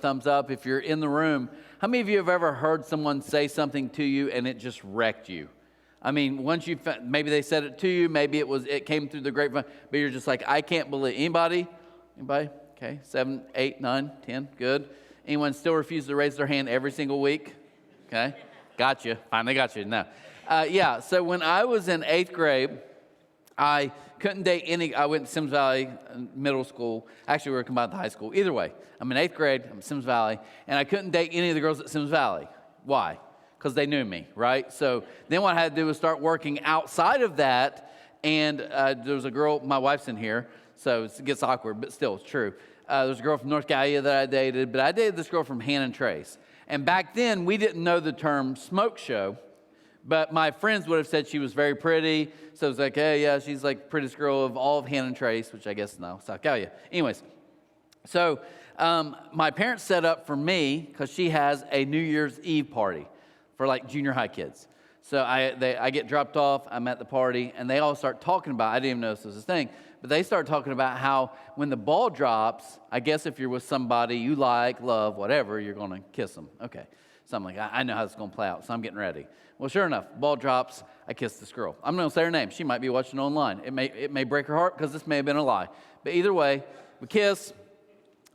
Thumbs up if you're in the room. How many of you have ever heard someone say something to you and it just wrecked you? I mean, once you maybe they said it to you, maybe it came through the grapevine, but you're just like, I can't believe. Anybody? Okay, 7, 8, 9, 10, good. Anyone still refuse to raise their hand every single week? Okay, got you. Finally got you. No, yeah. So when I was in 8th grade, I couldn't date any. I went to Sims Valley Middle School. Actually, we were combined to high school. Either way, I'm in 8th grade. I'm in Sims Valley, and I couldn't date any of the girls at Sims Valley. Why? Because they knew me, right? So then what I had to do was start working outside of that. And there was a girl. My wife's in here, so it gets awkward, but still, it's true. There's a girl from North Gallia that I dated, but I dated this girl from Han and Trace. And back then, we didn't know the term smoke show. But my friends would have said she was very pretty. So it was like, hey, yeah, she's like the prettiest girl of all of Han and Trace, which I guess no, South Gallia. Anyways, so my parents set up for me because she has a New Year's Eve party for like junior high kids. So I get dropped off, I'm at the party, and they all start talking about, I didn't even know this was a thing, but they start talking about how when the ball drops, I guess if you're with somebody you like, love, whatever, you're going to kiss them. Okay. So I'm like, I know how this is going to play out, so I'm getting ready. Well, sure enough, ball drops, I kiss this girl. I'm not going to say her name. She might be watching online. It may break her heart because this may have been a lie. But either way, we kiss.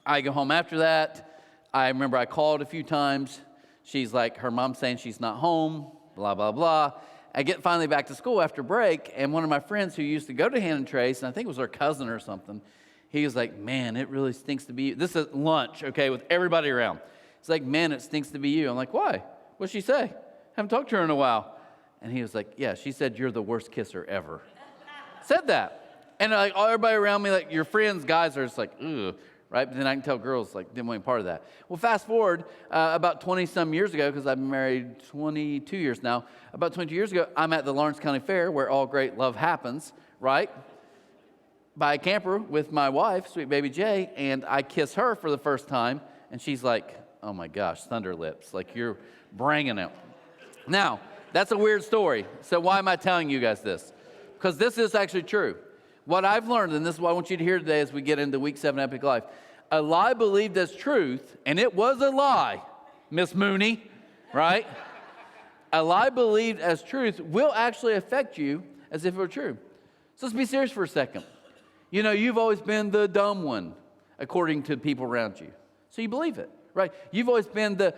I go home after that. I remember I called a few times. She's like, her mom's saying she's not home, blah, blah, blah. I get finally back to school after break, and one of my friends who used to go to Han and Trace, and I think it was her cousin or something, he was like, man, it really stinks to be you. This is lunch, okay, with everybody around. It's like, man, it stinks to be you. I'm like, why? What'd she say? Haven't talked to her in a while. And he was like, yeah, she said you're the worst kisser ever. Said that. And like everybody around me, like your friends, guys are just like, ugh, right? But then I can tell girls like didn't want any part of that. Well, fast forward about 20-some years ago, because I've been married 22 years now. About 22 years ago, I'm at the Lawrence County Fair where all great love happens, right? By a camper with my wife, sweet baby Jay, and I kiss her for the first time, and she's like, oh my gosh, thunder lips, like you're bringing it. Now, that's a weird story. So why am I telling you guys this? Because this is actually true. What I've learned, and this is what I want you to hear today as we get into week 7 Epic Life, a lie believed as truth, and it was a lie, Miss Mooney, right? A lie believed as truth will actually affect you as if it were true. So let's be serious for a second. You know, you've always been the dumb one, according to people around you. So you believe it. Right? You've always been the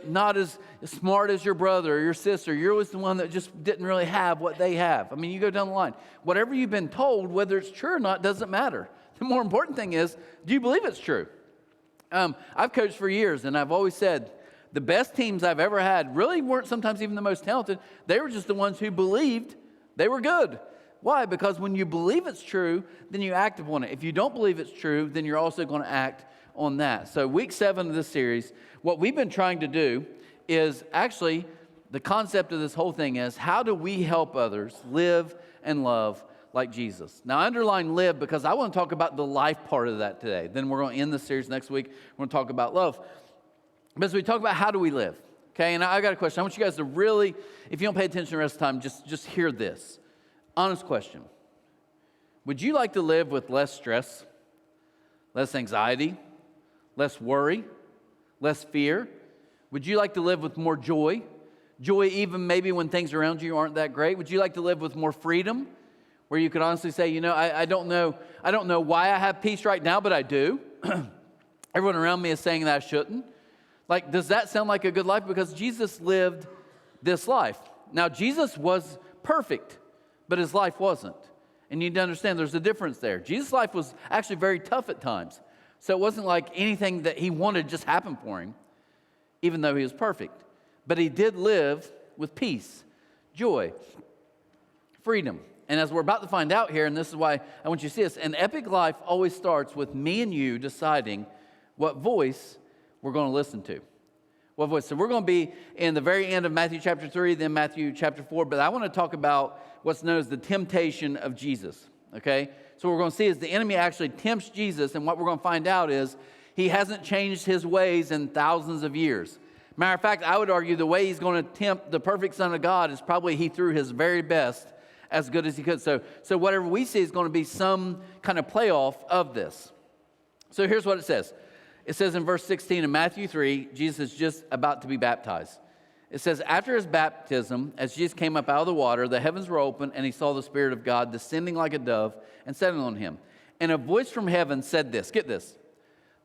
not as smart as your brother or your sister. You're always the one that just didn't really have what they have. I mean, you go down the line. Whatever you've been told, whether it's true or not, doesn't matter. The more important thing is, do you believe it's true? I've coached for years, and I've always said the best teams I've ever had really weren't sometimes even the most talented. They were just the ones who believed they were good. Why? Because when you believe it's true, then you act upon it. If you don't believe it's true, then you're also going to act on that. So week 7 of this series, what we've been trying to do is actually the concept of this whole thing is how do we help others live and love like Jesus? Now I underline live because I want to talk about the life part of that today. Then we're going to end the series next week. We're going to talk about love. But as we talk about how do we live, okay, and I got a question. I want you guys to really, if you don't pay attention the rest of the time, just hear this. Honest question. Would you like to live with less stress, less anxiety, less worry, less fear? Would you like to live with more joy? Joy even maybe when things around you aren't that great? Would you like to live with more freedom? Where you could honestly say, you know, I don't know why I have peace right now, but I do. Everyone around me is saying that I shouldn't. Like, does that sound like a good life? Because Jesus lived this life. Now, Jesus was perfect, but his life wasn't. And you need to understand there's a difference there. Jesus' life was actually very tough at times. So it wasn't like anything that he wanted just happened for him, even though he was perfect. But he did live with peace, joy, freedom. And as we're about to find out here, and this is why I want you to see this, an epic life always starts with me and you deciding what voice we're going to listen to. What voice? So we're going to be in the very end of Matthew chapter 3, then Matthew chapter 4. But I want to talk about what's known as the temptation of Jesus, okay? So what we're going to see is the enemy actually tempts Jesus, and what we're going to find out is he hasn't changed his ways in thousands of years. Matter of fact, I would argue the way he's going to tempt the perfect Son of God is probably he threw his very best as good as he could. So whatever we see is going to be some kind of playoff of this. So here's what it says. It says in verse 16 of Matthew 3, Jesus is just about to be baptized. It says, after his baptism, as Jesus came up out of the water, the heavens were open, and he saw the Spirit of God descending like a dove and settling on him. And a voice from heaven said this, get this,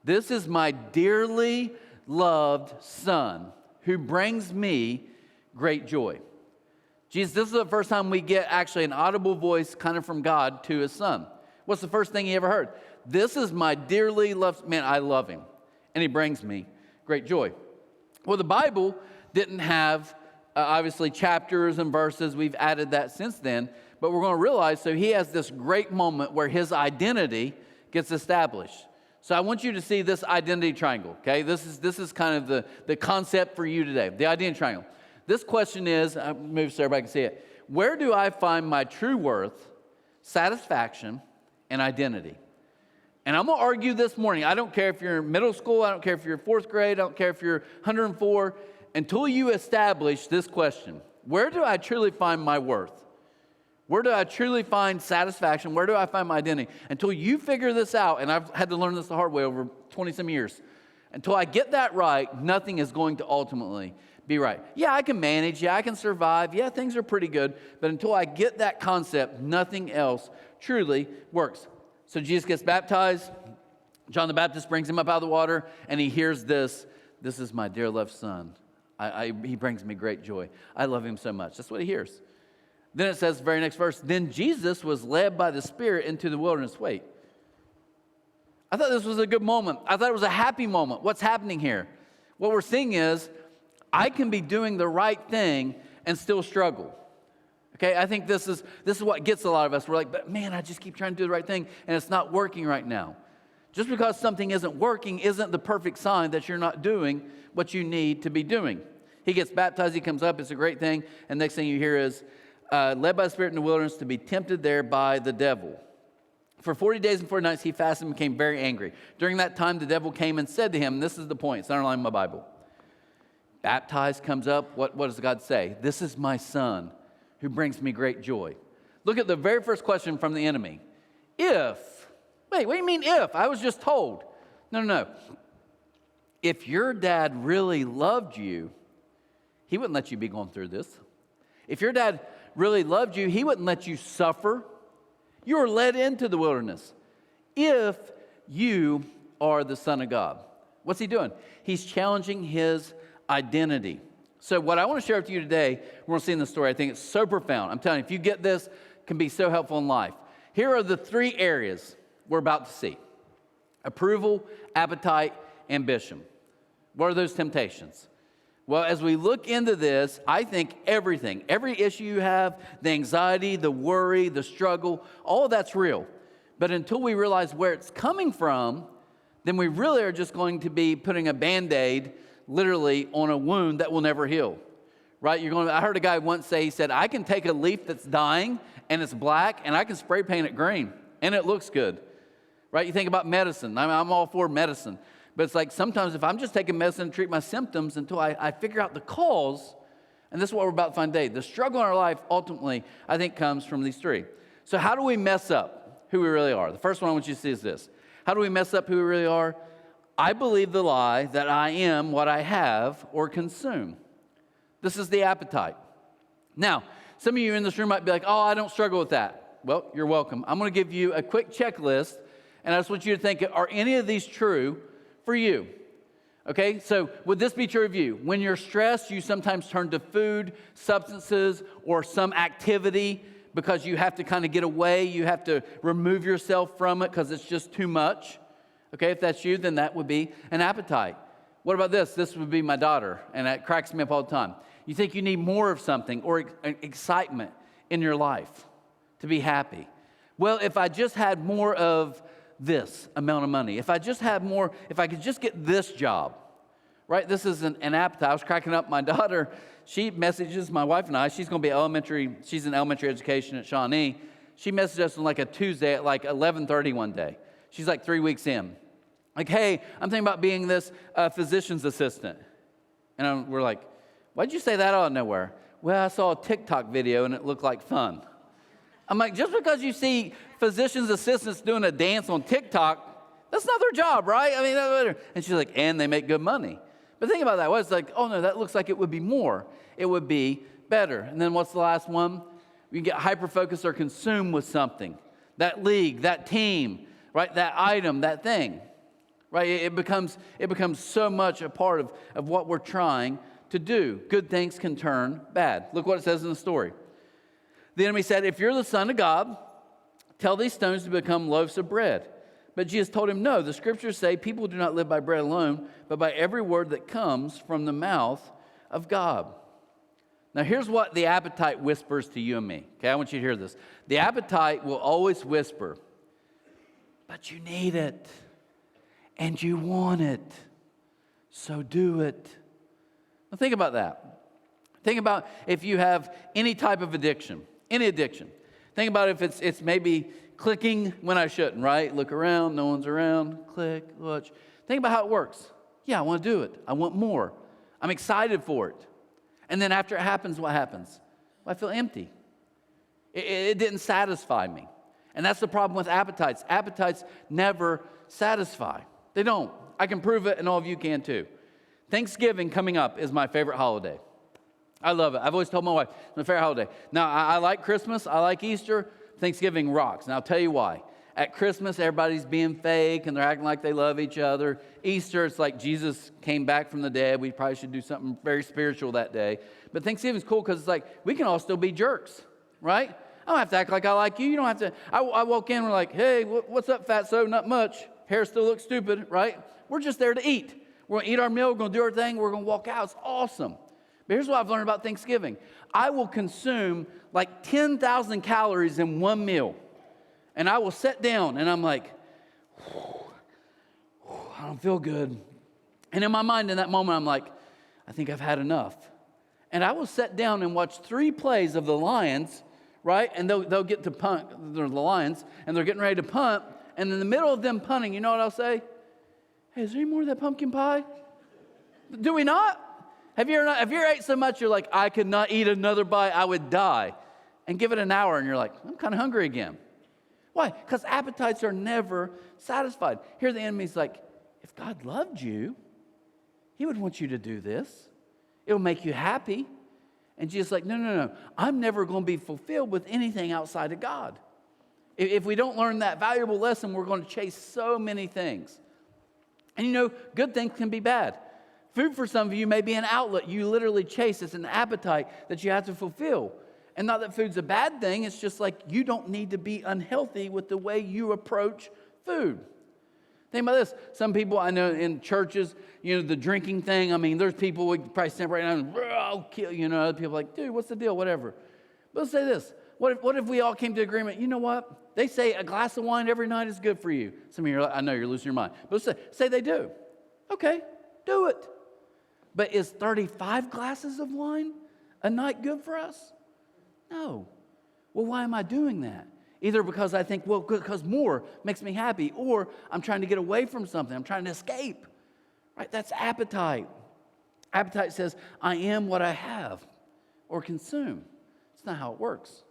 "This is my dearly loved Son, who brings me great joy." Jesus, this is the first time we get actually an audible voice kind of from God to his Son. What's the first thing he ever heard? "This is my dearly loved," man, I love him, and he brings me great joy. Well, the Bible didn't have, obviously, chapters and verses. We've added that since then. But we're going to realize, so he has this great moment where his identity gets established. So I want you to see this identity triangle, okay? This is kind of the concept for you today, the identity triangle. This question is, I'll move so everybody can see it. Where do I find my true worth, satisfaction, and identity? And I'm going to argue this morning. I don't care if you're in middle school. I don't care if you're fourth grade. I don't care if you're 104. Until you establish this question, where do I truly find my worth? Where do I truly find satisfaction? Where do I find my identity? Until you figure this out, and I've had to learn this the hard way over 20-some years, until I get that right, nothing is going to ultimately be right. Yeah, I can manage. Yeah, I can survive. Yeah, things are pretty good. But until I get that concept, nothing else truly works. So Jesus gets baptized. John the Baptist brings him up out of the water, and he hears this, "This is my dear loved Son. He brings me great joy. I love him so much." That's what he hears. Then it says, very next verse, "Then Jesus was led by the Spirit into the wilderness." Wait. I thought this was a good moment. I thought it was a happy moment. What's happening here? What we're seeing is, I can be doing the right thing and still struggle. Okay, I think this is what gets a lot of us. We're like, but man, I just keep trying to do the right thing, and it's not working right now. Just because something isn't working isn't the perfect sign that you're not doing what you need to be doing. He gets baptized, he comes up, it's a great thing, and next thing you hear is, led by the Spirit in the wilderness to be tempted there by the devil. For 40 days and 40 nights he fasted and became very angry. During that time the devil came and said to him, and this is the point, it's underlined in my Bible. Baptized comes up, what does God say? "This is my Son who brings me great joy." Look at the very first question from the enemy. Wait, what do you mean if? I was just told. No. If your dad really loved you, he wouldn't let you be going through this. If your dad really loved you, he wouldn't let you suffer. You were led into the wilderness. If you are the Son of God. What's he doing? He's challenging his identity. So what I want to share with you today, we're going to see in the story, I think it's so profound. I'm telling you, if you get this, it can be so helpful in life. Here are the three areas we're about to see: approval, appetite, ambition. What are those temptations? Well, as we look into this, I think every issue you have, the anxiety, the worry, the struggle, all of that's real. But until we realize where it's coming from, then we really are just going to be putting a Band-Aid literally on a wound that will never heal. Right? I heard a guy once say, he said, "I can take a leaf that's dying and it's black and I can spray paint it green and it looks good." Right? You think about medicine. I'm all for medicine. But it's like sometimes if I'm just taking medicine to treat my symptoms until I figure out the cause, and this is what we're about to find today. The struggle in our life ultimately, I think, comes from these three. So how do we mess up who we really are? The first one I want you to see is this. How do we mess up who we really are? I believe the lie that I am what I have or consume. This is the appetite. Now, some of you in this room might be like, "Oh, I don't struggle with that." Well, you're welcome. I'm going to give you a quick checklist, and I just want you to think, are any of these true for you? Okay, so would this be true of you? When you're stressed, you sometimes turn to food, substances, or some activity because you have to kind of get away. You have to remove yourself from it because it's just too much. Okay, if that's you, then that would be an appetite. What about this? This would be my daughter, and that cracks me up all the time. You think you need more of something or excitement in your life to be happy. Well, if I just had more of this amount of money, if I just had more, if I could just get this job, right? This is an appetite. I was cracking up. My daughter, she messages my wife and I. She's going to be she's in elementary education at Shawnee. She messaged us on like a Tuesday at like 11:30 one day. She's like 3 weeks in. Like, "Hey, I'm thinking about being this physician's assistant." And we're like, "Why'd you say that out of nowhere?" "Well, I saw a TikTok video and it looked like fun." I'm like, just because you see physician's assistants doing a dance on TikTok That's not their job, right? I mean, and she's like, and they make good money. But think about that. Well, it's like, oh no, that looks like it would be more. It would be better. And then what's the last one? You get hyper-focused or consumed with something. That league, that team, right? That item, that thing, right? It becomes so much a part of what we're trying to do. Good things can turn bad. Look what it says in the story. The enemy said, if you're the Son of God, tell these stones to become loaves of bread. But Jesus told him, no, the scriptures say people do not live by bread alone, but by every word that comes from the mouth of God. Now, here's what the appetite whispers to you and me. Okay, I want you to hear this. The appetite will always whisper, but you need it, and you want it, so do it. Now, think about that. Think about if you have any type of addiction, any addiction. Think about if it's maybe clicking when I shouldn't, right? Look around, no one's around, click, watch. Think about how it works. Yeah, I want to do it. I want more. I'm excited for it. And then after it happens, what happens? Well, I feel empty. It didn't satisfy me. And that's the problem with appetites. Appetites never satisfy. They don't. I can prove it, and all of you can too. Thanksgiving coming up is my favorite holiday. I love it. I've always told my wife, it's my favorite holiday. Now, I like Christmas. I like Easter. Thanksgiving rocks. And I'll tell you why. At Christmas, everybody's being fake, and they're acting like they love each other. Easter, it's like Jesus came back from the dead. We probably should do something very spiritual that day. But Thanksgiving's cool because it's like we can all still be jerks, right? I don't have to act like I like you. You don't have to. I walk in, we're like, hey, what's up, fatso? Not much. Hair still looks stupid, right? We're just there to eat. We're going to eat our meal. We're going to do our thing. We're going to walk out. It's awesome. But here's what I've learned about Thanksgiving. I will consume like 10,000 calories in one meal. And I will sit down and I'm like, I don't feel good. And in my mind in that moment, I'm like, I think I've had enough. And I will sit down and watch 3 plays of the Lions, right? And they'll get to punt. They're the Lions, and they're getting ready to punt. And in the middle of them punting, you know what I'll say? Hey, is there any more of that pumpkin pie? Do we not? Have you ever ate so much you're like, I could not eat another bite, I would die. And give it an hour and you're like, I'm kind of hungry again. Why? Because appetites are never satisfied. Here the enemy's like, if God loved you, he would want you to do this. It will make you happy. And Jesus is like, no. I'm never going to be fulfilled with anything outside of God. If we don't learn that valuable lesson, we're going to chase so many things. And you know, good things can be bad. Food for some of you may be an outlet you literally chase. It's an appetite that you have to fulfill. And not that food's a bad thing. It's just like you don't need to be unhealthy with the way you approach food. Think about this. Some people I know in churches, you know, the drinking thing. I mean, there's people we probably stand right now and I'll kill you. Know, other people are like, dude, what's the deal? Whatever. But let's say this. What if we all came to agreement? You know what? They say a glass of wine every night is good for you. Some of you are like, I know you're losing your mind. But let's say they do. Okay, do it. But is 35 glasses of wine a night good for us? No. Well, why am I doing that? Either because I think, well, because more makes me happy, or I'm trying to get away from something. I'm trying to escape. Right? That's appetite. Appetite says, I am what I have or consume. It's not how it works.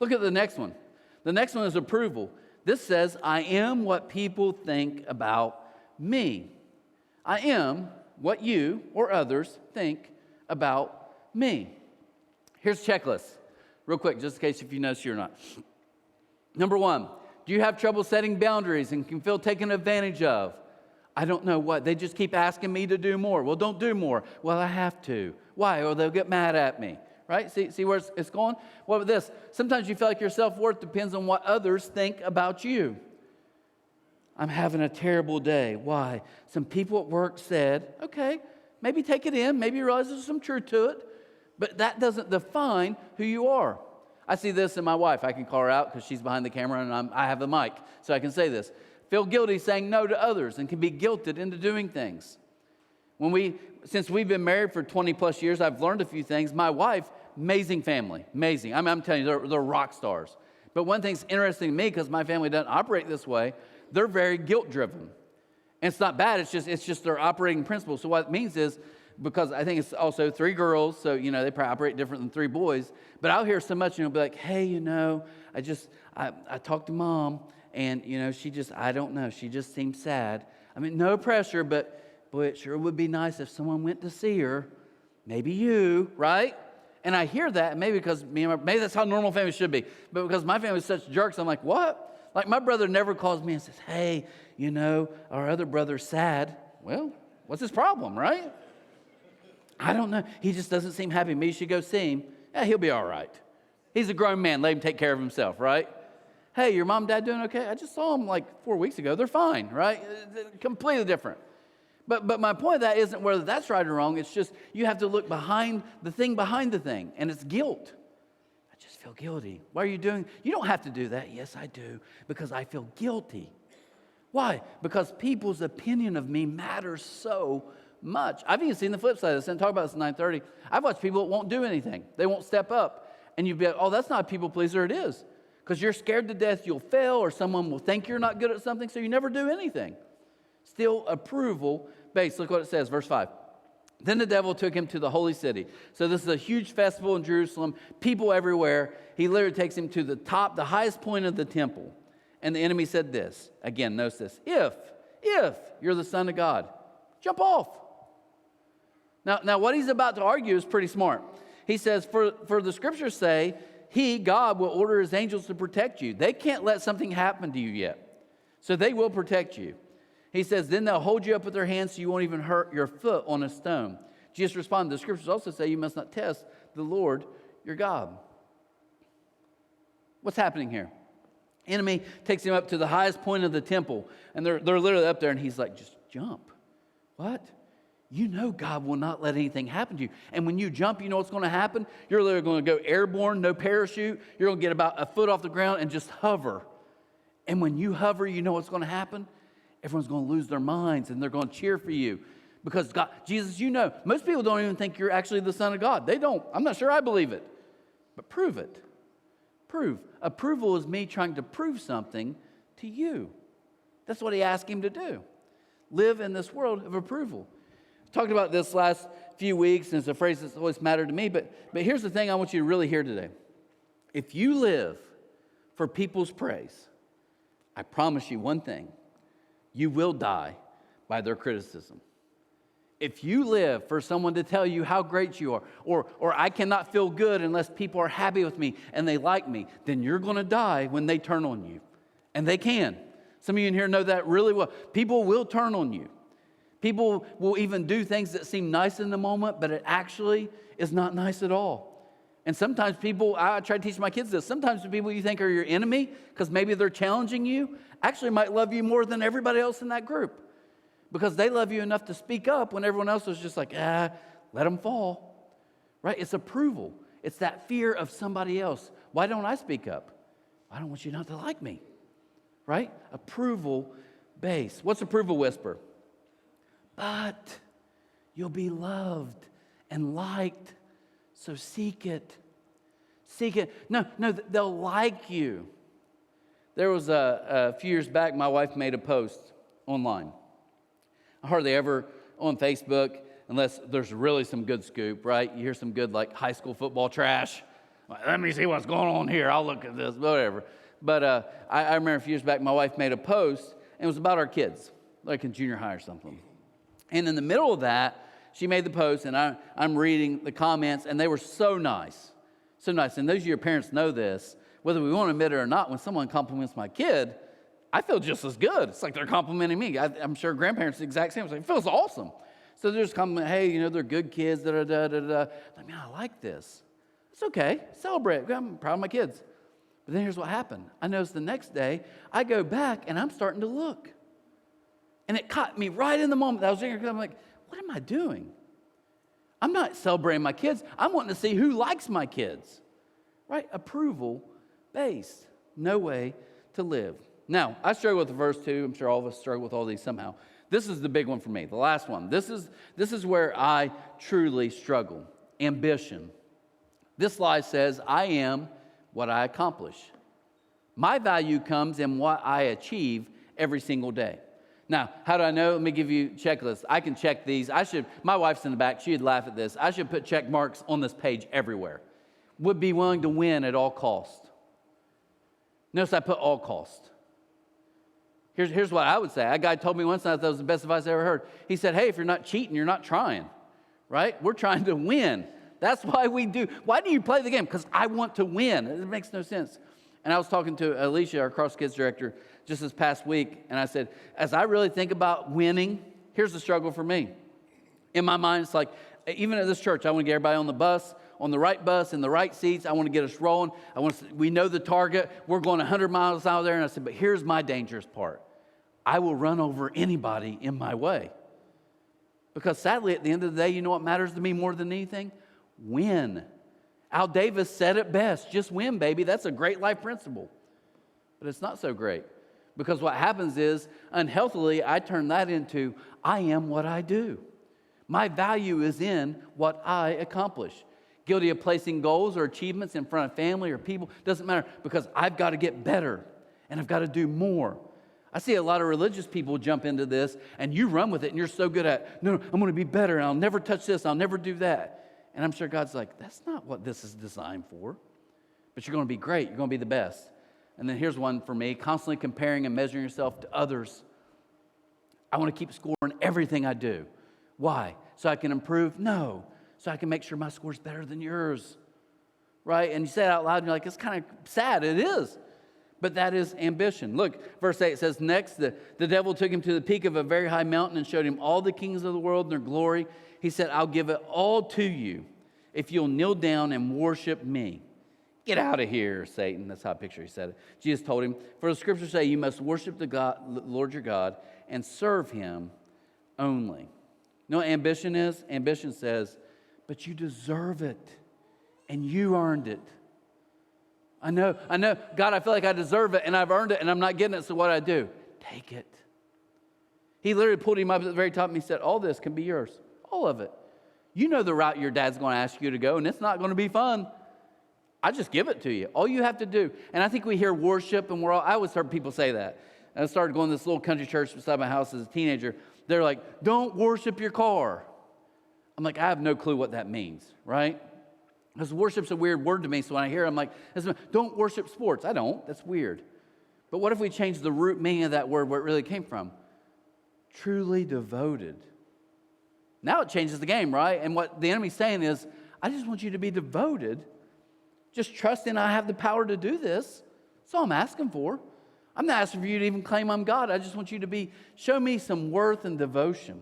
Look at the next one. The next one is approval. This says, I am what people think about me. I am what you or others think about me. Here's a checklist, real quick, just in case if you notice you're not. Number 1, do you have trouble setting boundaries and can feel taken advantage of? I don't know what. They just keep asking me to do more. Well, don't do more. Well, I have to. Why? Or they'll get mad at me. Right? See where it's going? What about this? Sometimes you feel like your self-worth depends on what others think about you. I'm having a terrible day. Why? Some people at work said, okay, maybe take it in. Maybe you realize there's some truth to it. But that doesn't define who you are. I see this in my wife. I can call her out because she's behind the camera and I have the mic. So I can say this. Feel guilty saying no to others and can be guilted into doing things. Since we've been married for 20 plus years, I've learned a few things. My wife, amazing family, amazing. I'm telling you, they're rock stars. But one thing's interesting to me because my family doesn't operate this way. They're very guilt-driven. And it's not bad. It's just their operating principle. So what it means is, because I think it's also 3 girls, so, you know, they probably operate different than 3 boys. But I'll hear so much, you know, be like, hey, you know, I talked to Mom, And, I don't know, she just seems sad. I mean, no pressure, but boy, it sure would be nice if someone went to see her. Maybe you, right? And I hear that, maybe because maybe that's how normal families should be. But because my family's such jerks, I'm like, what? Like, my brother never calls me and says, hey, our other brother's sad. Well, what's his problem, right? I don't know. He just doesn't seem happy. Maybe you should go see him. Yeah, he'll be all right. He's a grown man. Let him take care of himself, right? Hey, your mom and dad doing okay? I just saw them like 4 weeks ago. They're fine, right? Completely different. But my point of that isn't whether that's right or wrong. It's just you have to look behind the thing, and it's guilt. I just feel guilty. Why are you doing? You don't have to do that. Yes, I do, because I feel guilty. Why? Because people's opinion of me matters so much. I've even seen the flip side of this, and talk about this at 9:30. I've watched people that won't do anything. They won't step up. And you'd be like, oh, that's not a people pleaser. It is. Because you're scared to death you'll fail or someone will think you're not good at something, so you never do anything. Still approval based. Look what it says, verse 5. Then the devil took him to the holy city. So this is a huge festival in Jerusalem, people everywhere. He literally takes him to the highest point of the temple. And the enemy said this. Again, notice this. If you're the Son of God, jump off. Now what he's about to argue is pretty smart. He says, for the scriptures say, God, will order his angels to protect you. They can't let something happen to you yet. So they will protect you. He says, then they'll hold you up with their hands so you won't even hurt your foot on a stone. Jesus responded, the scriptures also say you must not test the Lord your God. What's happening here? Enemy takes him up to the highest point of the temple. And they're literally up there and he's like, just jump. What? You know God will not let anything happen to you. And when you jump, you know what's going to happen? You're literally going to go airborne, no parachute. You're going to get about a foot off the ground and just hover. And when you hover, you know what's going to happen? Everyone's going to lose their minds and they're going to cheer for you. Because God, Jesus, most people don't even think you're actually the Son of God. They don't. I'm not sure I believe it. But prove it. Prove. Approval is me trying to prove something to you. That's what he asked him to do. Live in this world of approval. Talked about this last few weeks, and it's a phrase that's always mattered to me, but here's the thing I want you to really hear today. If you live for people's praise, I promise you one thing, you will die by their criticism. If you live for someone to tell you how great you are, or I cannot feel good unless people are happy with me and they like me, then you're going to die when they turn on you. And they can. Some of you in here know that really well. People will turn on you. People will even do things that seem nice in the moment, but it actually is not nice at all. And sometimes I try to teach my kids this, sometimes the people you think are your enemy, because maybe they're challenging you, actually might love you more than everybody else in that group. Because they love you enough to speak up when everyone else is just like, let them fall. Right? It's approval. It's that fear of somebody else. Why don't I speak up? I don't want you not to like me. Right? Approval base. What's approval whisper? But you'll be loved and liked, so seek it. Seek it. No, they'll like you. There was a few years back, my wife made a post online. I hardly ever on Facebook, unless there's really some good scoop, right? You hear some good like high school football trash. Let me see what's going on here. I'll look at this, whatever. But I remember a few years back, my wife made a post, and it was about our kids, like in junior high or something. And in the middle of that, she made the post, and I'm reading the comments, and they were so nice. So nice. And those of your parents know this. Whether we want to admit it or not, when someone compliments my kid, I feel just as good. It's like they're complimenting me. I'm sure grandparents are the exact same. It's like, it feels awesome. So they're just complimenting, hey, they're good kids, da-da-da-da-da. I mean, I like this. It's okay. Celebrate. I'm proud of my kids. But then here's what happened. I noticed the next day, I go back, and I'm starting to look. And it caught me right in the moment that I was thinking, I'm like, what am I doing? I'm not celebrating my kids. I'm wanting to see who likes my kids. Right? Approval based. No way to live. Now, I struggle with the verse 2. I'm sure all of us struggle with all these somehow. This is the big one for me, the last one. This is where I truly struggle. Ambition. This lie says, I am what I accomplish. My value comes in what I achieve every single day. Now, how do I know? Let me give you a checklist. I can check these. My wife's in the back. She'd laugh at this. I should put check marks on this page everywhere. Would be willing to win at all cost. Notice I put all cost. Here's what I would say. A guy told me once, and I thought that was the best advice I ever heard. He said, hey, if you're not cheating, you're not trying, right? We're trying to win. That's why we do. Why do you play the game? Because I want to win. It makes no sense. And I was talking to Alicia, our Cross Kids director, just this past week, and I said, as I really think about winning, here's the struggle for me. In my mind, it's like, even at this church, I want to get everybody on the bus, on the right bus, in the right seats. I want to get us rolling. We know the target. We're going 100 miles out there. And I said, but here's my dangerous part. I will run over anybody in my way. Because sadly, at the end of the day, you know what matters to me more than anything? Win. Al Davis said it best. Just win, baby. That's a great life principle. But it's not so great. Because what happens is, unhealthily, I turn that into, I am what I do. My value is in what I accomplish. Guilty of placing goals or achievements in front of family or people. Doesn't matter, because I've got to get better. And I've got to do more. I see a lot of religious people jump into this, and you run with it, and you're so good at, no, I'm going to be better, and I'll never touch this, I'll never do that. And I'm sure God's like, that's not what this is designed for. But you're going to be great, you're going to be the best. And then here's one for me, constantly comparing and measuring yourself to others. I want to keep scoring everything I do. Why? So I can improve? No. So I can make sure my score's better than yours. Right? And you say it out loud, and you're like, it's kind of sad. It is. But that is ambition. Look, verse 8 says, next, the devil took him to the peak of a very high mountain and showed him all the kings of the world and their glory. He said, I'll give it all to you if you'll kneel down and worship me. Get out of here, Satan. That's how I picture he said it. Jesus told him, for the scriptures say, you must worship the Lord your God and serve him only. You know what ambition is? Ambition says, but you deserve it and you earned it. I know, God, I feel like I deserve it, and I've earned it, and I'm not getting it, so what do I do? Take it. He literally pulled him up at the very top, and he said, all this can be yours, all of it. You know the route your dad's going to ask you to go, and it's not going to be fun. I just give it to you. All you have to do, and I think we hear worship, and I always heard people say that. And I started going to this little country church beside my house as a teenager. They're like, don't worship your car. I'm like, I have no clue what that means, right? Because worship's a weird word to me, so when I hear it, I'm like, don't worship sports. I don't. That's weird. But what if we change the root meaning of that word, where it really came from? Truly devoted. Now it changes the game, right? And what the enemy's saying is, I just want you to be devoted. Just trusting I have the power to do this. That's all I'm asking for. I'm not asking for you to even claim I'm God. I just want you to show me some worth and devotion.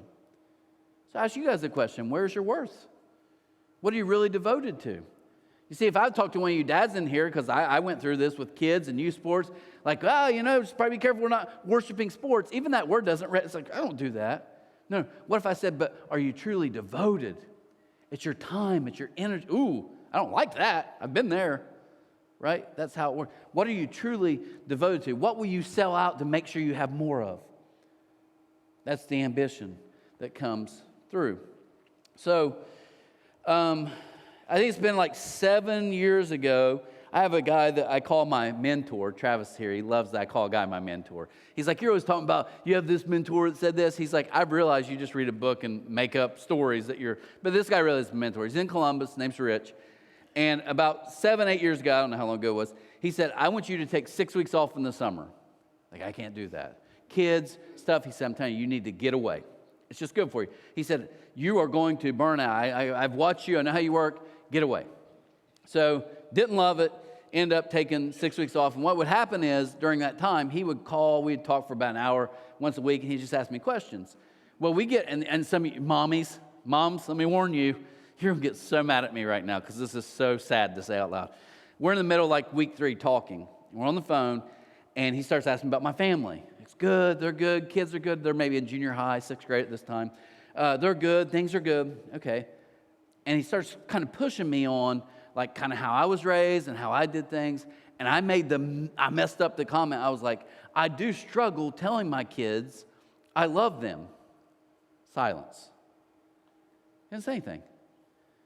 So I ask you guys a question. Where's your worth? What are you really devoted to? You see, if I talk to one of you dads in here, because I went through this with kids and youth sports, like, just probably be careful we're not worshiping sports. Even that word doesn't, it's like, I don't do that. No, what if I said, but are you truly devoted? It's your time, it's your energy. Ooh, I don't like that. I've been there, right? That's how it works. What are you truly devoted to? What will you sell out to make sure you have more of? That's the ambition that comes through. So, I think it's been like 7 years ago. I have a guy that I call my mentor, Travis here. He loves that I call a guy my mentor. He's like, you're always talking about, you have this mentor that said this. He's like, I've realized you just read a book and make up stories but this guy really is a mentor. He's in Columbus, name's Rich. And about 7, 8 years ago, I don't know how long ago it was, he said, I want you to take 6 weeks off in the summer. Like, I can't do that. Kids, stuff, he said, I'm telling you, you need to get away. It's just good for you. He said, you are going to burn out. I've watched you. I know how you work. Get away. So didn't love it. End up taking 6 weeks off. And what would happen is during that time, he would call. We'd talk for about an hour once a week, and he'd just ask me questions. Well, we get, and some of you, moms, let me warn you, you're going to get so mad at me right now because this is so sad to say out loud. We're in the middle of like week 3 talking. We're on the phone, and he starts asking about my family. It's good. They're good. Kids are good. They're maybe in junior high, 6th grade at this time. They're good. Things are good. Okay. And he starts kind of pushing me on like kind of how I was raised and how I did things. And I messed up the comment. I was like, I do struggle telling my kids I love them. Silence. Didn't say anything.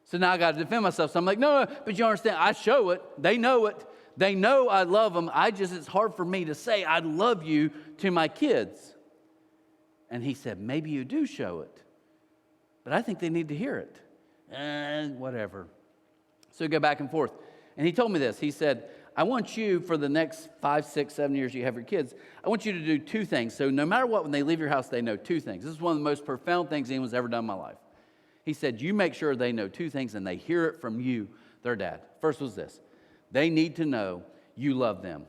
So now I got to defend myself. So I'm like, no, but you understand, I show it. They know it. They know I love them. It's hard for me to say I love you to my kids. And he said, maybe you do show it. But I think they need to hear it. And whatever. So we go back and forth. And he told me this. He said, I want you, for the next 5, 6, 7 years you have your kids, I want you to do 2 things. So no matter what, when they leave your house, they know 2 things. This is one of the most profound things anyone's ever done in my life. He said, you make sure they know 2 things and they hear it from you, their dad. First was this. They need to know you love them.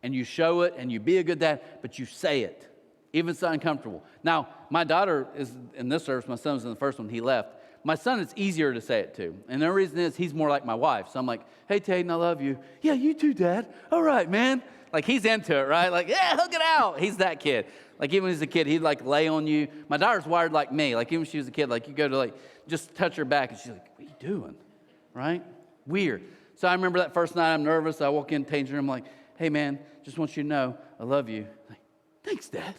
And you show it and you be a good dad, but you say it, even if it's uncomfortable. Now, my daughter is in this service. My son was in the first one. He left. My son, it's easier to say it to. And the reason is he's more like my wife. So I'm like, hey, Taden, I love you. Yeah, you too, Dad. All right, man. Like, he's into it, right? Like, yeah, hook it out. He's that kid. Like, even when he's a kid, he'd, like, lay on you. My daughter's wired like me. Like, even when she was a kid, like, you go to, like, just touch her back, and she's like, what are you doing? Right? Weird. So I remember that first night, I'm nervous. I walk in, Taden's room, I'm like, hey, man, just want you to know I love you. Like, thanks, Dad.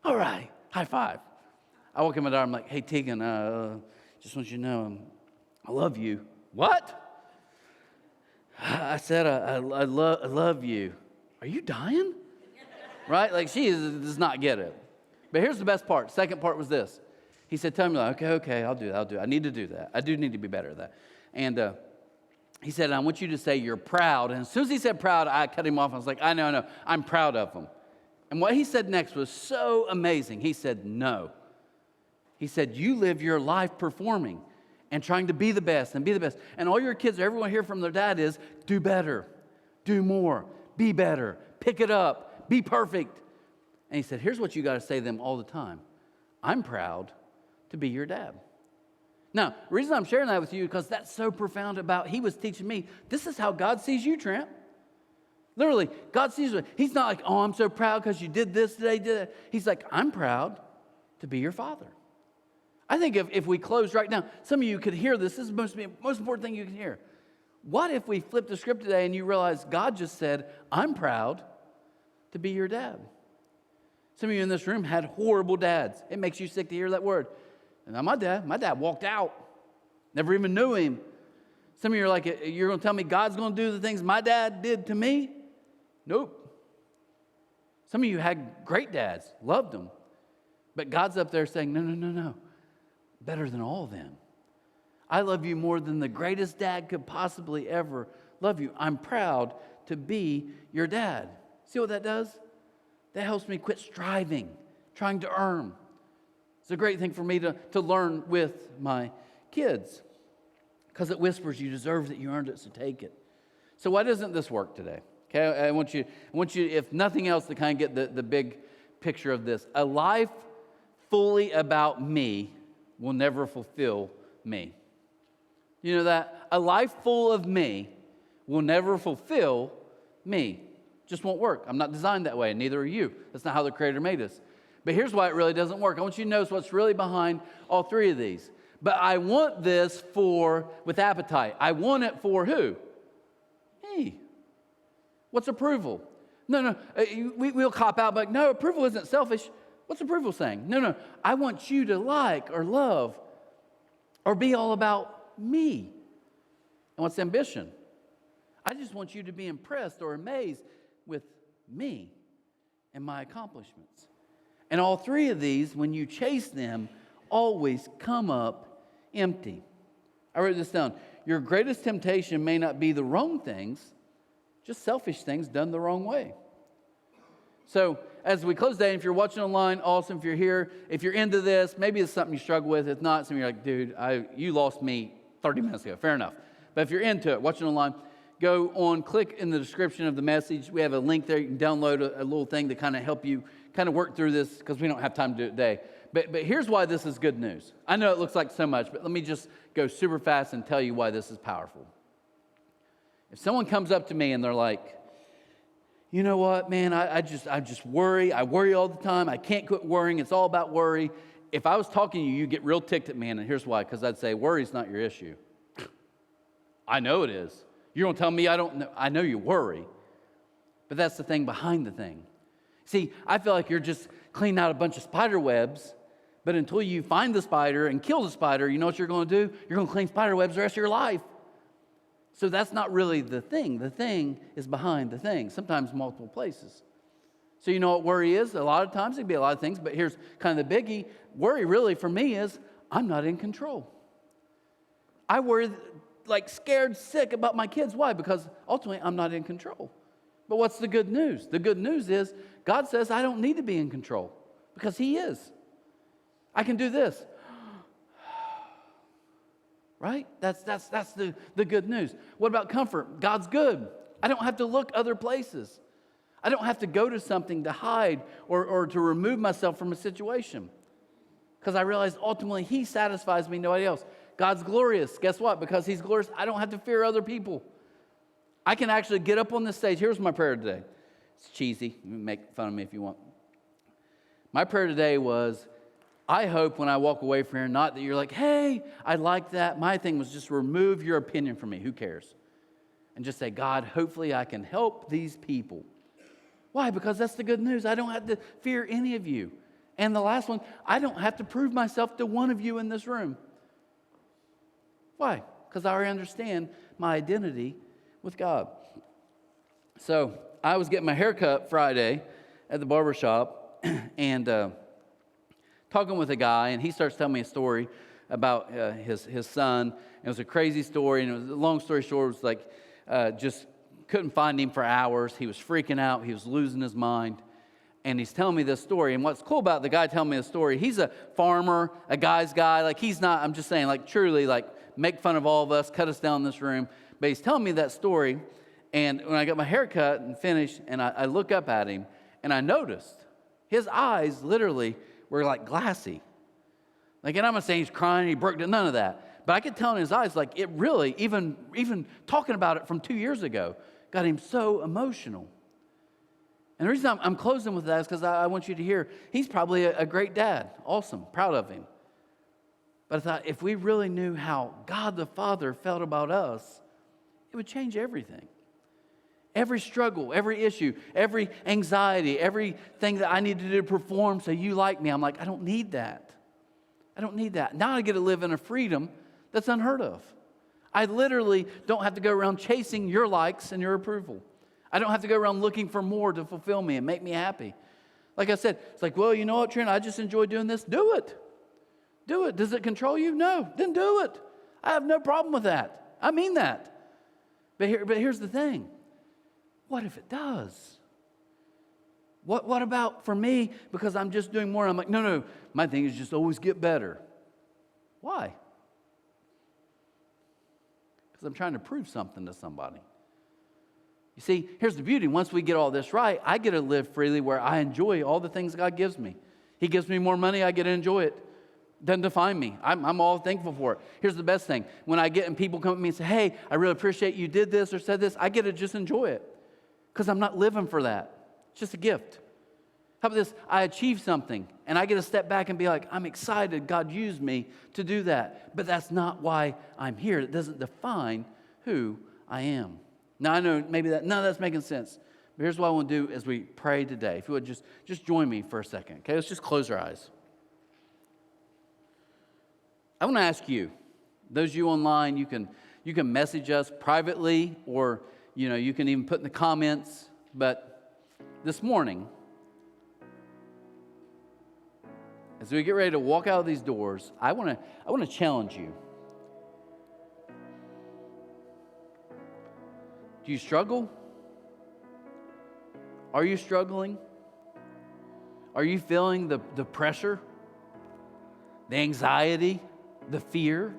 All right. High five. I walk in my daughter, I'm like, hey, Tegan, just want you to know I love you. What? I said, I love you. Are you dying? Right? Like, she does not get it. But here's the best part. Second part was this. He said, tell me, okay, I'll do that. I need to do that. I do need to be better at that. And he said, I want you to say you're proud. And as soon as he said proud, I cut him off. I was like, I know. I'm proud of him. And what he said next was so amazing. He said, no. He said, you live your life performing and trying to be the best and be the best. And all your kids, everyone hear from their dad is, do better, do more, be better, pick it up, be perfect. And he said, here's what you got to say to them all the time. I'm proud to be your dad. Now, the reason I'm sharing that with you is because that's so profound about, he was teaching me, this is how God sees you, Trent. Literally, God sees you. He's not like, oh, I'm so proud because you did this today, did that. He's like, I'm proud to be your father. I think if we close right now, some of you could hear this. This is the most important thing you can hear. What if we flip the script today and you realize God just said, I'm proud to be your dad? Some of you in this room had horrible dads. It makes you sick to hear that word. And now my dad walked out. Never even knew him. Some of you are like, you're going to tell me God's going to do the things my dad did to me? Nope. Some of you had great dads, loved them. But God's up there saying, no. Better than all of them. I love you more than the greatest dad could possibly ever love you. I'm proud to be your dad. See what that does? That helps me quit striving, trying to earn. It's a great thing for me to learn with my kids because it whispers, you deserve it, you earned it, so take it. So why doesn't this work today? Okay, I want you, if nothing else, to kind of get the big picture of this. A life fully about me will never fulfill me. You know that? A life full of me will never fulfill me. Just won't work. I'm not designed that way, and neither are you. That's not how the Creator made us. But here's why it really doesn't work. I want you to notice what's really behind all 3 of these. But I want this with appetite. I want it for who? Me. What's approval? No. We'll cop out, but no, approval isn't selfish. What's approval saying? No. I want you to like or love or be all about me. And what's ambition? I just want you to be impressed or amazed with me and my accomplishments. And all 3 of these, when you chase them, always come up empty. I wrote this down. Your greatest temptation may not be the wrong things, just selfish things done the wrong way. So as we close today, if you're watching online, awesome. If you're here, if you're into this, maybe it's something you struggle with. If not, some of you are like, dude, you lost me 30 minutes ago. Fair enough. But if you're into it, watching online, go on, click in the description of the message. We have a link there. You can download a little thing to kind of help you kind of work through this because we don't have time to do it today. But here's why this is good news. I know it looks like so much, but let me just go super fast and tell you why this is powerful. If someone comes up to me and they're like, you know what, man, I just worry. I worry all the time. I can't quit worrying. It's all about worry. If I was talking to you, you'd get real ticked at me, and here's why. Because I'd say, worry's not your issue. I know it is. You're going to tell me I don't know. I know you worry. But that's the thing behind the thing. See, I feel like you're just cleaning out a bunch of spider webs, but until you find the spider and kill the spider, you know what you're going to do? You're going to clean spider webs the rest of your life. So that's not really the thing. The thing is behind the thing, sometimes multiple places. So you know what worry is? A lot of times it can be a lot of things, but here's kind of the biggie. Worry really for me is I'm not in control. I worry like scared sick about my kids. Why? Because ultimately I'm not in control. But what's the good news? The good news is God says I don't need to be in control because He is. I can do this. Right? That's the good news. What about comfort? God's good. I don't have to look other places. I don't have to go to something to hide or to remove myself from a situation. Because I realize ultimately He satisfies me, nobody else. God's glorious. Guess what? Because He's glorious, I don't have to fear other people. I can actually get up on the stage. Here's my prayer today. It's cheesy. You can make fun of me if you want. My prayer today was, I hope when I walk away from here, not that you're like, hey, I like that. My thing was just remove your opinion from me. Who cares? And just say, God, hopefully I can help these people. Why? Because that's the good news. I don't have to fear any of you. And the last one, I don't have to prove myself to one of you in this room. Why? Because I already understand my identity with God. So I was getting my hair cut Friday at the barbershop and talking with a guy, and he starts telling me a story about his son. It was a crazy story, and it was, long story short, it was like just couldn't find him for hours. He was freaking out. He was losing his mind. And he's telling me this story. And what's cool about the guy telling me the story, he's a farmer, a guy's guy. Like, he's not, I'm just saying, like, truly, like, make fun of all of us, cut us down in this room. But he's telling me that story. And when I got my hair cut and finished, and I look up at him, and I noticed his eyes literally were like glassy. Like, and I'm not saying he's crying, he broke down, none of that. But I could tell in his eyes, like, it really, even talking about it from 2 years ago, got him so emotional. And the reason I'm closing with that is because I want you to hear, he's probably a great dad. Awesome, proud of him. But I thought, if we really knew how God the Father felt about us, it would change everything. Every struggle, every issue, every anxiety, everything that I need to do to perform so you like me, I'm like, I don't need that. I don't need that. Now I get to live in a freedom that's unheard of. I literally don't have to go around chasing your likes and your approval. I don't have to go around looking for more to fulfill me and make me happy. Like I said, it's like, well, you know what, Trent, I just enjoy doing this. Do it. Do it. Does it control you? No. Then do it. I have no problem with that. I mean that. But here's the thing. What if it does? What about for me, because I'm just doing more? I'm like, no, my thing is just always get better. Why? Because I'm trying to prove something to somebody. You see, here's the beauty. Once we get all this right, I get to live freely where I enjoy all the things God gives me. He gives me more money, I get to enjoy it. Doesn't define me. I'm all thankful for it. Here's the best thing. When I get and people come to me and say, hey, I really appreciate you did this or said this, I get to just enjoy it because I'm not living for that. It's just a gift. How about this? I achieved something and I get to step back and be like, I'm excited God used me to do that. But that's not why I'm here. It doesn't define who I am. Now, I know maybe none of that's making sense. But here's what I want to do as we pray today. If you would just join me for a second. Okay, let's just close our eyes. I want to ask you, those of you online, you can message us privately, or you can even put in the comments. But this morning, as we get ready to walk out of these doors, I want to challenge you. Do you struggle? Are you struggling? Are you feeling the pressure, the anxiety, the fear?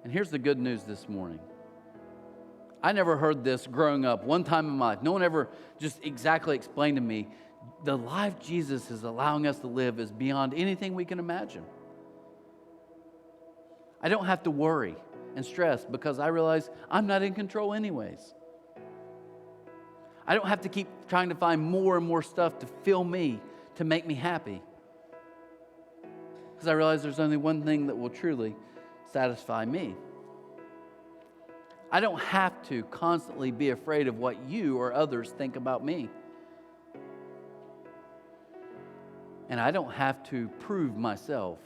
And here's the good news this morning. I never heard this growing up one time in my life. No one ever just exactly explained to me the life Jesus is allowing us to live is beyond anything we can imagine. I don't have to worry and stress because I realize I'm not in control anyways. I don't have to keep trying to find more and more stuff to fill me, to make me happy. Because I realize there's only one thing that will truly satisfy me. I don't have to constantly be afraid of what you or others think about me. And I don't have to prove myself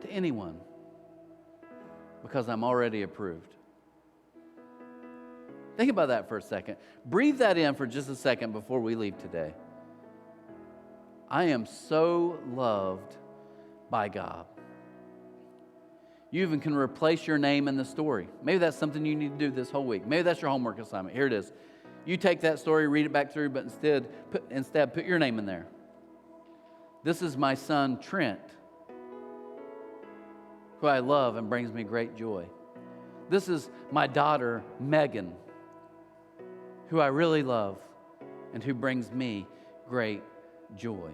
to anyone because I'm already approved. Think about that for a second. Breathe that in for just a second before we leave today. I am so loved by God. You even can replace your name in the story. Maybe that's something you need to do this whole week. Maybe that's your homework assignment. Here it is. You take that story, read it back through, but instead put your name in there. This is my son, Trent, who I love and brings me great joy. This is my daughter, Megan, who I really love and who brings me great joy.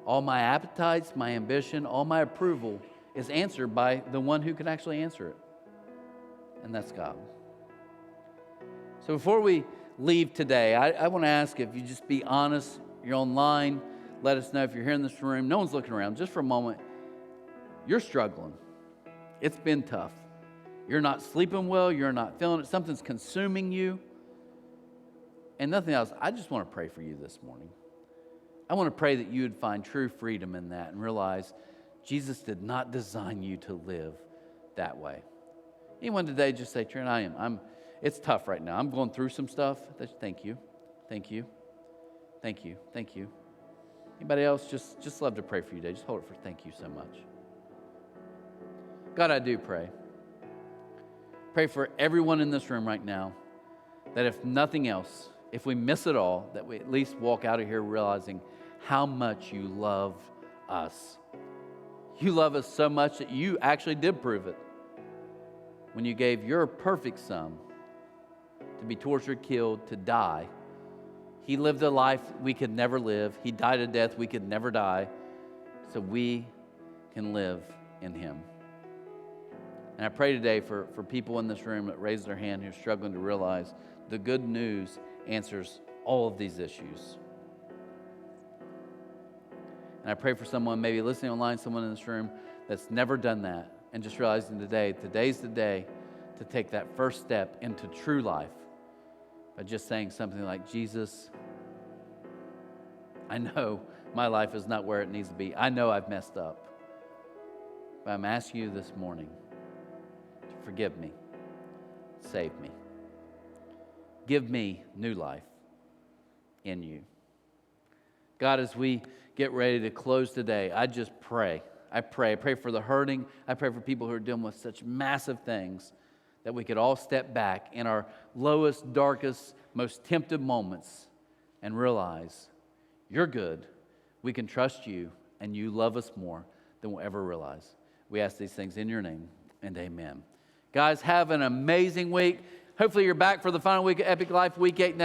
All my appetites, my ambition, all my approval is answered by the one who can actually answer it, and that's God. So before we leave today, I want to ask if you just be honest. You're online. Let us know if you're here in this room. No one's looking around. Just for a moment, you're struggling. It's been tough. You're not sleeping well. You're not feeling it. Something's consuming you. And nothing else. I just want to pray for you this morning. I want to pray that you would find true freedom in that and realize Jesus did not design you to live that way. Anyone today just say, Trent, it's tough right now. I'm going through some stuff. Thank you. Thank you. Thank you. Thank you. Anybody else just love to pray for you today. Just hold it for thank you so much. God, I do pray. Pray for everyone in this room right now that if nothing else, if we miss it all, that we at least walk out of here realizing how much you love us. You love us so much that you actually did prove it when you gave your perfect son to be tortured, killed, to die. He lived a life we could never live. He died a death we could never die, so we can live in him. And I pray today for people in this room that raise their hand who are struggling to realize the good news answers all of these issues. And I pray for someone maybe listening online, someone in this room that's never done that and just realizing today's the day to take that first step into true life by just saying something like, Jesus, I know my life is not where it needs to be. I know I've messed up. But I'm asking you this morning to forgive me, save me. Give me new life in you. God, as we get ready to close today, I just pray. I pray for the hurting. I pray for people who are dealing with such massive things that we could all step back in our lowest, darkest, most tempted moments and realize you're good. We can trust you, and you love us more than we'll ever realize. We ask these things in your name, and amen. Guys, have an amazing week. Hopefully you're back for the final week of Epic Life, week 8 next